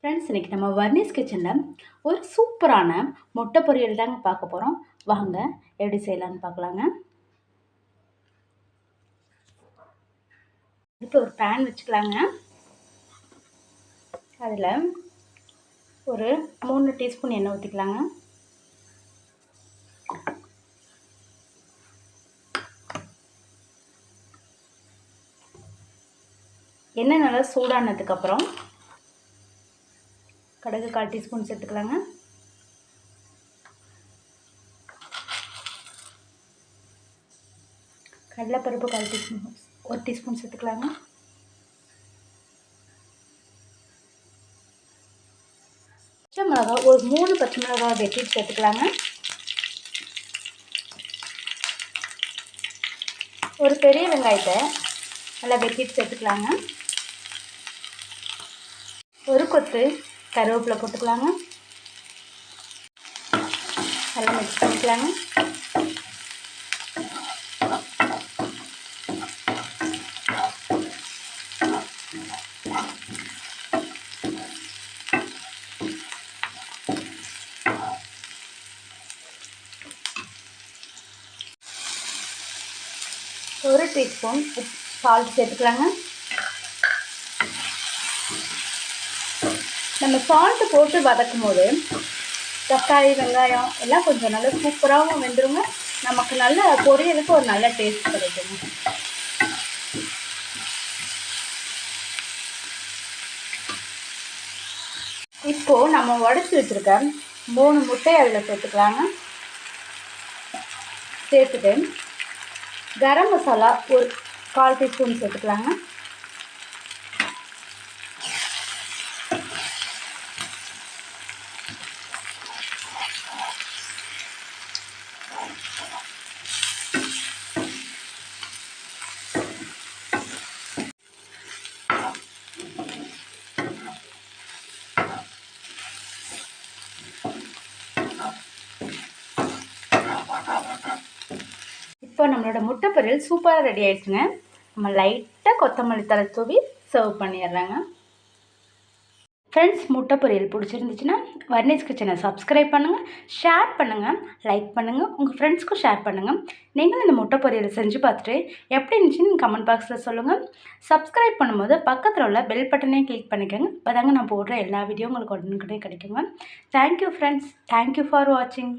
Friends, இன்றைக்கி நம்ம வர்னிஸ் கிச்சனில் ஒரு சூப்பரான முட்டை பொரியல் தாங்க பார்க்க போகிறோம். வாங்க எப்படி செய்யலான்னு பார்க்கலாங்க. இப்போ ஒரு பேன் வச்சுக்கலாங்க. அதில் ஒரு 3 டீஸ்பூன் எண்ணெய் ஊற்றிக்கலாங்க. எண்ணெய் நல்லா சூடானதுக்கப்புறம் கடுகு 1/4 டீஸ்பூன் சேர்த்துக்கலாங்க. கடலைப்பருப்பு 1/4 டீஸ்பூன், 1 டீஸ்பூன் சேர்த்துக்கலாங்க. பச்சை மிளகாய் ஒரு 3 பச்சை மிளகாய் வெட்டி சேர்த்துக்கலாங்க. ஒரு பெரிய வெங்காயத்தை நல்லா வெட்டிட்டு சேர்த்துக்கலாங்க. ஒரு கொத்து கருவேப்பிலை போட்டுக்கலாங்க. நல்லா மிக்ஸ் பண்ணிக்கலாங்க. ஒரு டீஸ்பூன் சால்ட் சேர்த்துக்கலாங்க. நம்ம சால்ட்டு போட்டு வதக்கும் போது தக்காளி வெங்காயம் எல்லாம் கொஞ்சம் நல்லா சூப்பராகவும் வெந்துருங்க. நமக்கு நல்ல பொரியலுக்கு ஒரு நல்ல டேஸ்ட் கிடைக்குங்க. இப்போது நம்ம உடச்சி வச்சுருக்க 3 முட்டையை அதில் சேர்த்துக்கலாங்க. சேர்த்துட்டு கரம் மசாலா ஒரு 1/4 டீஸ்பூன் சேர்த்துக்கலாங்க. இப்போ நம்மளோட முட்டை பொரியல் சூப்பராக ரெடி ஆகிடுச்சுங்க. நம்ம லைட்டாக கொத்தமல்லி தழை தூவி சர்வ் பண்ணிடுறாங்க. ஃப்ரெண்ட்ஸ், முட்டை பொரியல் பிடிச்சிருந்துச்சுன்னா வர்னிஸ் கிச்சனை சப்ஸ்கிரைப் பண்ணுங்கள், ஷேர் பண்ணுங்கள், லைக் பண்ணுங்கள், உங்கள் ஃப்ரெண்ட்ஸ்க்கும் ஷேர் பண்ணுங்கள். நீங்களும் இந்த முட்டை பொரியலை செஞ்சு பார்த்துட்டு எப்படி இருந்துச்சுன்னு கமெண்ட் பாக்ஸில் சொல்லுங்கள். சப்ஸ்கிரைப் பண்ணும்போது பக்கத்தில் உள்ள பெல் பட்டனையும் கிளிக் பண்ணிக்கோங்க. அப்போ தாங்க நான் போடுற எல்லா வீடியோ உங்களுக்கு உடனுக்குடனே கிடைக்குங்க. தேங்க்யூ ஃப்ரெண்ட்ஸ், தேங்க்யூ ஃபார் வாட்சிங்.